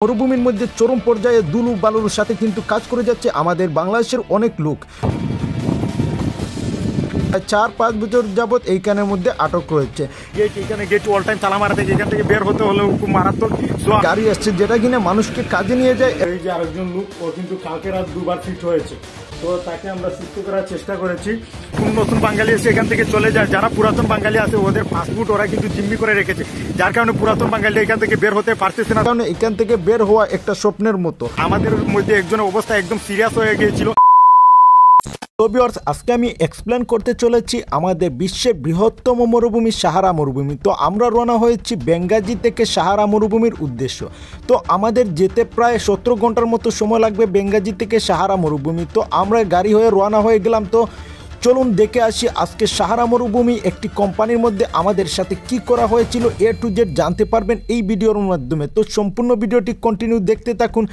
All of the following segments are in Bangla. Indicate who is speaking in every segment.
Speaker 1: মরুভূমির মধ্যে চরম পর্যায়ে দুলু বালুর সাথে কিন্তু কাজ করে যাচ্ছে আমাদের বাংলাদেশের অনেক লোক। 4-5 বছর যাবত এইখানের মধ্যে আটক রয়েছে।
Speaker 2: গেট অল টাইম তালা মারা থেকে এখান থেকে বের হতে হলেও খুব মারাত্মক
Speaker 1: গাড়ি আসছে যেটা কিনা মানুষকে কাজে নিয়ে যায়।
Speaker 2: এই যে আরেকজন লোক, ও কিন্তু কালকে রাত 2বার ফিট হয়েছে, তো তাকে আমরা সুস্থ করার চেষ্টা করেছি। নতুন বাঙালি এসে এখান থেকে চলে যায়, যারা পুরাতন বাঙালি আছে ওদের পাসপোর্ট ওরা কিন্তু জিম্মি করে রেখেছে, যার কারণে পুরাতন বাঙালি এখান থেকে বের হতে পারতেছে না।
Speaker 1: কারণ এখান থেকে বের হওয়া একটা স্বপ্নের মতো।
Speaker 2: আমাদের মধ্যে একজনের অবস্থা একদম সিরিয়াস হয়ে গিয়েছিল।
Speaker 1: তো ভিউয়ার্স, আজকে আমি এক্সপ্লেন করতে চলেছি আমাদের বিশ্বের বৃহত্তম মরুভূমি সাহারা মরুভূমি। তো আমরা রওনা হয়েছি বেঙ্গাজি থেকে সাহারা মরুভূমির উদ্দেশ্য। তো আমাদের যেতে প্রায় 17 ঘন্টার মতো সময় লাগবে বেঙ্গাজি থেকে সাহারা মরুভূমি। তো আমরা গাড়ি হয়ে রওনা হয়ে গেলাম। তো চলুন দেখে আসি আজকে সাহারা মরুভূমি একটি কোম্পানির মধ্যে আমাদের সাথে কি করা হয়েছিল। A to Z জানতে পারবেন এই ভিডিওর মাধ্যমে। তো সম্পূর্ণ ভিডিওটি কন্টিনিউ দেখতে থাকুন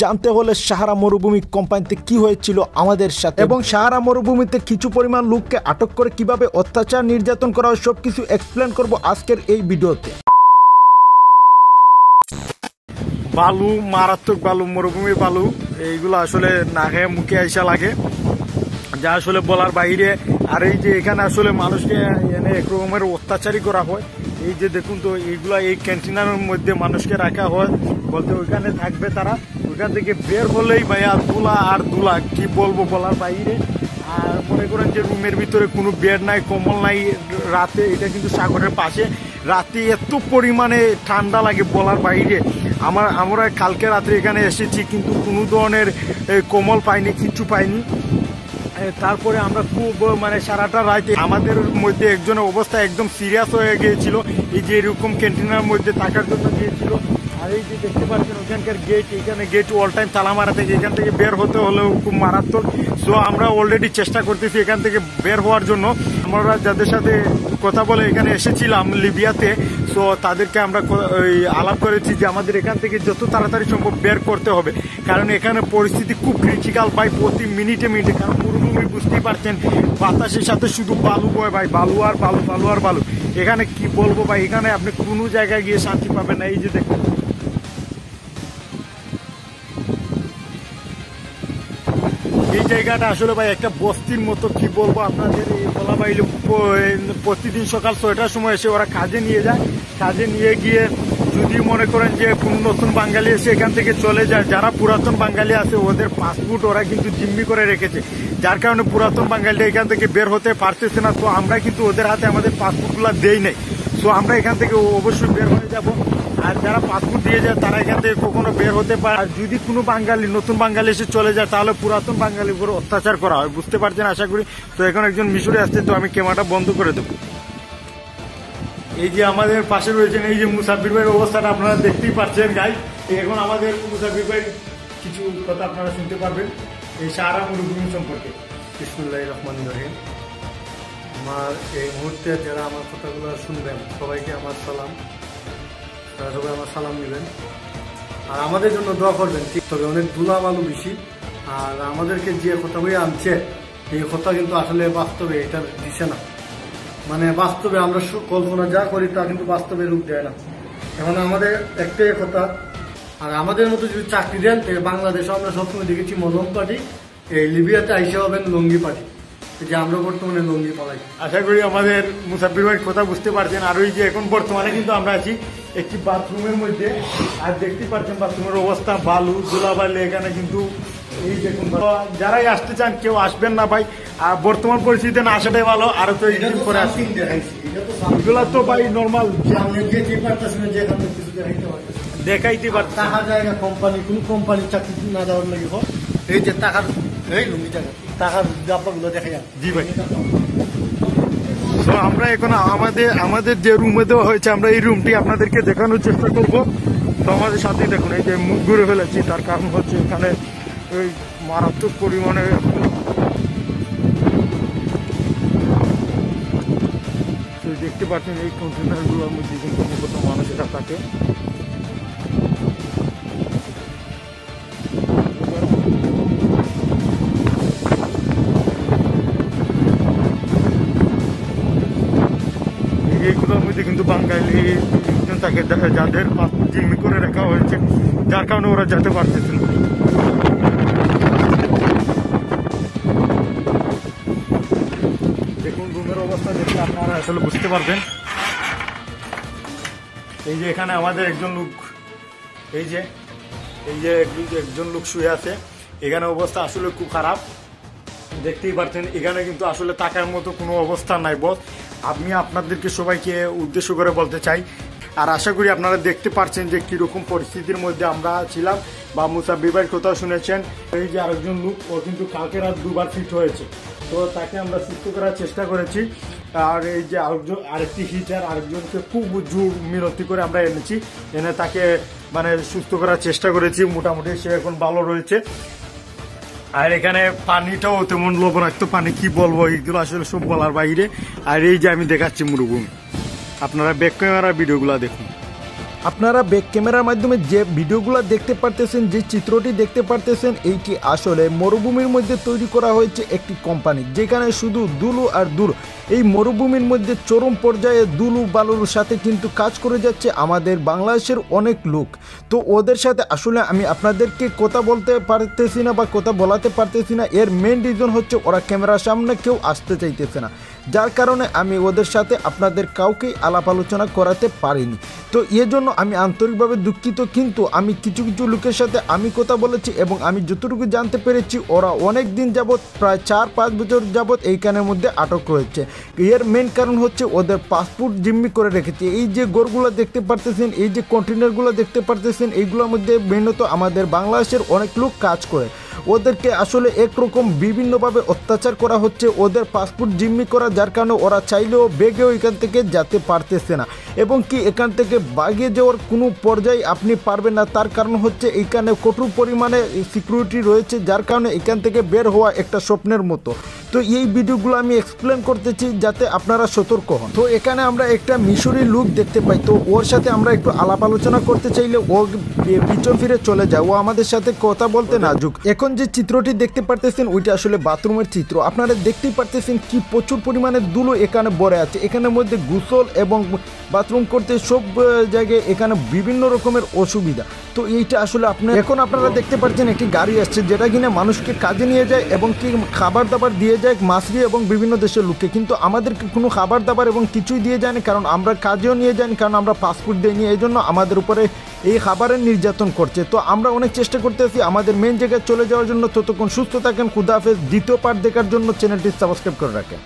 Speaker 1: জানতে হলে সাহারা মরুভূমি কোম্পানিতে কি হয়েছিল আমাদের সাথে, এবং সাহারা মরুভূমিতে কিছু পরিমাণ লোককে আটক করে কিভাবে অত্যাচার নির্যাতন করা হয় সব কিছু এক্সপ্লেন করব আজকের এই ভিডিওতে।
Speaker 2: বালু, মারাত্মক বালু, মরুভূমির বালু, এইগুলো আসলে নাকে মুখে আইসা লাগে, যা আসলে বলার বাইরে। আর এই যে এখানে আসলে মানুষকে এনে একরকমের অত্যাচারই করা হয়। এই যে দেখুন, তো এইগুলা এই ক্যান্টিনের মধ্যে মানুষকে রাখা হয়, বলতে ওইখানে থাকবে তারা। ওইখান থেকে বের হলেই ভাইয়া দুলা আর দুলা, কি বলবো বলার বাইরে। আর মনে করেন যে রুমের ভিতরে কোনো বেড নাই, কম্বল নাই। রাতে, এটা কিন্তু সাগরের পাশে, রাতে এত পরিমাণে ঠান্ডা লাগে বলার বাইরে। আমরা কালকে রাত্রে এখানে এসেছি, কিন্তু কোনো ধরনের কম্বল পাইনি, কিচ্ছু পাইনি। তারপরে আমরা খুব সারাটা রাতে আমাদের মধ্যে একজনের অবস্থা একদম সিরিয়াস হয়ে গিয়েছিল, এই যে এরকম ক্যান্টিনের মধ্যে থাকার জন্য গিয়েছিল। আর এই যে দেখতে পাচ্ছেন ওখানকার গেট, এখানে গেট অল টাইম তালা মারা থেকে এখান থেকে বের হতে হলেও খুব মারাত্মক। সো আমরা অলরেডি চেষ্টা করতেছি এখান থেকে বের হওয়ার জন্য। আমরা যাদের সাথে কথা বলে এখানে এসেছিলাম লিবিয়াতে, সো তাদেরকে আমরা আলাপ করেছি যে আমাদের এখান থেকে যত তাড়াতাড়ি সম্ভব বের করতে হবে, কারণ এখানে পরিস্থিতি খুব ক্রিটিক্যাল ভাই, প্রতি মিনিটে মিনিটে। কারণ মরুভূমি বুঝতেই পারছেন, বাতাসের সাথে শুধু বালু বয় ভাই, বালু আর বালু, বালু আর বালু। এখানে কি বলবো ভাই, এখানে আপনি কোনো জায়গায় গিয়ে শান্তি পাবেন না। এই যে দেখুন, এই জায়গাটা আসলে ভাই একটা বস্তির মতো, কি বলবো আপনাদের। এই বলা বাইলে প্রতিদিন সকাল 6টার সময় এসে ওরা কাজে নিয়ে যায়। কাজে নিয়ে গিয়ে যদি মনে করেন যে কোনো নতুন বাঙালি এসে এখান থেকে চলে যায়, যারা পুরাতন বাঙালি আছে ওদের পাসপোর্ট ওরা কিন্তু জিম্মি করে রেখেছে, যার কারণে পুরাতন বাঙালিরা এখান থেকে বের হতে পারতেছে না। তো আমরা কিন্তু ওদের হাতে আমাদের পাসপোর্টগুলো দেই নাই। তো আমরা এখান থেকে অবশ্যই বের হয়ে যাব। আর যারা পাসপোর্ট দিয়ে যায় তারা এখান থেকে কখনো বের হতে পারে। আর যদি কোনো বাঙালি, নতুন বাঙালি এসে চলে যায়, তাহলে পুরাতন বাঙালির উপর অত্যাচার করা হয়, বুঝতে পারছেন আশা করি। তো এখন একজন মিশরে আসছে, তো আমি ক্যামেরাটা বন্ধ করে দেবো। এই যে আমাদের পাশে রয়েছেন এই যে মুসাফির ভাইয়ের অবস্থাটা আপনারা দেখতেই পাচ্ছেন গাই। এখন আমাদের মুসাফির ভাই কিছু কথা আপনারা শুনতে পারবেন এই সাহারা মরুভূমি সম্পর্কে।
Speaker 3: বিসমিল্লাহির রহমানির রহিম। আমার এই মুহূর্তে যারা আমার কথাগুলো শুনবেন সবাইকে আমার সালাম, তারা সবাই আমার সালাম নেবেন। আর আমাদের জন্য দোয়া করবেন। ঠিক, তবে অনেক ধুলাবালু বেশি। আর আমাদেরকে যে কথা হয়ে আনছে, এই কথা কিন্তু আসলে বাস্তবে এটা দিছে না। মানে বাস্তবে আমরা কল্পনা যা করি তা কিন্তু বাস্তবে রূপ দেয় না। এখন আমাদের একটাই কথা, আর আমাদের মতো যদি চাকরি দেন, বাংলাদেশে আমরা সবসময় দেখেছি মলম পার্টি, এই লিবিয়াতে আইসা হবেন লঙ্গি পার্টি, যে আমরা বর্তমানে লঙ্গি পালাই।
Speaker 2: আশা করি আমাদের মুসাফির ভাইয়ের কথা বুঝতে পারছেন। আর ওই যে এখন বর্তমানে কিন্তু আমরা আছি একটি বাথরুমের মধ্যে, আর দেখতে পাচ্ছেন বাথরুমের অবস্থা, বালু ধুলাবালি। এখানে কিন্তু এই দেখুন, যারাই আসতে চান কেউ আসবেন না ভাই। আর বর্তমান পরিস্থিতিতে না আসাটাই ভালো। আর তো একদিন পরে আসি, এগুলা তো ভাই নর্মাল দেখাইতে পারছি।
Speaker 3: টাকা জায়গা কোম্পানি, কোন কোম্পানি চাকরি না দেওয়ার লাগে এই যে টাকার, এই লুঙ্গি টাকা, টাকার ব্যাপারগুলো দেখা যায়।
Speaker 2: জি ভাই, তো আমরা এখন আমাদের যে রুমে দেওয়া হয়েছে, আমরা এই রুমটি আপনাদেরকে দেখানোর চেষ্টা করব। তো আমাদের সাথে দেখুন, এই যে মুখ ঘুরে ফেলেছি, তার কারণ হচ্ছে এখানে এই মারাত্মক পরিমাণে দেখতে পাচ্ছেন এই কন্টেনারগুলোর মধ্যে কিন্তু মূলত মানুষেরা থাকে। এইগুলোর মধ্যে কিন্তু বাঙালি থাকে, যাদের জিম্মি করে রাখা হয়েছে, যার কারণে ওরা যেতে পারতেছে না। দেখুন রুমের অবস্থা দেখে আপনারা আসলে বুঝতে পারবেন। এই যে এখানে আমাদের একজন লোক, এই যে একজন লোক শুয়ে আছে, এখানে অবস্থা আসলে খুব খারাপ, দেখতেই পাচ্ছেন। এখানে কিন্তু আসলে থাকার মতো কোনো অবস্থা নাই বস। আমি আপনাদেরকে সবাইকে উদ্দেশ্য করে বলতে চাই, আর আশা করি আপনারা দেখতে পাচ্ছেন যে কিরকম পরিস্থিতির মধ্যে আমরা ছিলাম, বা মুসাব্বির ভাইয়ের কথা শুনেছেন। এই যে আরেকজন লোক, ও কিন্তু কালকে রাত 2 বার ফিট হয়েছে, তো তাকে আমরা সুস্থ করার চেষ্টা করেছি। আর এই যে আরেকটি হিটার, আরেকজনকে খুব জোর মিনতি করে আমরা এনে তাকে মানে সুস্থ করার চেষ্টা করেছি। মোটামুটি সে এখন ভালো রয়েছে। আর এখানে পানিটাও তেমন লবণাক্ত পানি, কি বলবো, এইগুলো আসলে সব বলার বাইরে। আর এই যে আমি দেখাচ্ছি মরুভূমি, আপনারা ব্যাক ক্যামেরার ভিডিওগুলো দেখুন।
Speaker 1: আপনারা ব্যাক ক্যামেরার মাধ্যমে যে ভিডিওগুলো দেখতে পারতেছেন, যে চিত্রটি দেখতে পারতেছেন, এইটি আসলে মরুভূমির মধ্যে তৈরি করা হয়েছে একটি কোম্পানি, যেখানে শুধু দুলু আর দুলু। এই মরুভূমির মধ্যে চরম পর্যায়ে দুলু বালুর সাথে কিন্তু কাজ করে যাচ্ছে আমাদের বাংলাদেশের অনেক লোক। তো ওদের সাথে আসলে আমি আপনাদেরকে কথা বলতে পারতেছি না বা কথা বলাতে পারতেছি না। এর মেন রিজন হচ্ছে ওরা ক্যামেরার সামনে কেউ আসতে চাইতেছে না, যার কারণে আমি ওদের সাথে আপনাদের কাউকেই আলাপ আলোচনা করাতে পারিনি। তো এর জন্য আমি আন্তরিকভাবে দুঃখিত। কিন্তু আমি কিছু কিছু লোকের সাথে আমি কথা বলেছি, এবং আমি যতটুকু জানতে পেরেছি ওরা অনেক দিন যাবৎ, প্রায় 4-5 বছর যাবৎ এইখানের মধ্যে আটক রয়েছে। এর মেন কারণ হচ্ছে ওদের পাসপোর্ট জিম্মি করে রেখেছে। এই যে ঘরগুলো দেখতে পারতেছেন, এই যে কন্টেনারগুলো দেখতে পারতেছেন, এইগুলোর মধ্যে মেনত আমাদের বাংলাদেশের অনেক লোক কাজ করে। ওদেরকে আসলে একরকম বিভিন্নভাবে অত্যাচার করা হচ্ছে, ওদের পাসপোর্ট জিম্মি করা, যার কারণে ওরা চাইলেও বেগেও এখান থেকে যেতে পারতেছে না, এবং কি এখান থেকে বাগিয়ে যাওয়ার কোনো পর্যায়ে আপনি পারবেন না। তার কারণ হচ্ছে এইখানে কঠোর পরিমাণে সিকিউরিটি রয়েছে, যার কারণে এখান থেকে বের হওয়া একটা স্বপ্নের মতো। তো এই ভিডিওগুলো আমি এক্সপ্লেন করতেছি যাতে আপনারা সতর্ক হন। তো এখানে আমরা একটা মিশরি লোক দেখতে পাই, তো ওর সাথে আমরা একটু আলাপ আলোচনা করতে চাইলে ও পিছন ফিরে চলে যায়, ও আমাদের সাথে কথা বলতে নাজুক। এখন যে চিত্রটি দেখতে পারতেছেন ওইটা আসলে বাথরুমের চিত্র। আপনারা দেখতেই পারতেছেন কি প্রচুর পরিমাণে ধুলো এখানে ভরে আছে। এখানের মধ্যে গোসল এবং বাথরুম করতে সব জায়গায় এখানে বিভিন্ন রকমের অসুবিধা। তো এইটা আসলে আপনারা দেখতে পাচ্ছেন একটি গাড়ি আসছে, যেটা কিনা মানুষকে কাজে নিয়ে যায় এবং কি খাবার দাবার দিয়ে যায় মাসরি এবং বিভিন্ন দেশের লোককে। কিন্তু আমাদেরকে কোনো খাবার দাবার এবং কিছুই দিয়ে যায়নি, কারণ আমরা কাজেও নিয়ে যাইনি, কারণ আমরা পাসপোর্ট দিইনি। এই জন্য আমাদের উপরে এই খাবারের নির্যাতন করছে। তো আমরা অনেক চেষ্টা করতেছি আমাদের মেন জায়গায় চলে যাওয়ার জন্য। ততক্ষণ সুস্থ থাকেন, খুদা হাফেজ। দ্বিতীয় পার্ট দেখার জন্য চ্যানেলটি সাবস্ক্রাইব করে রাখেন।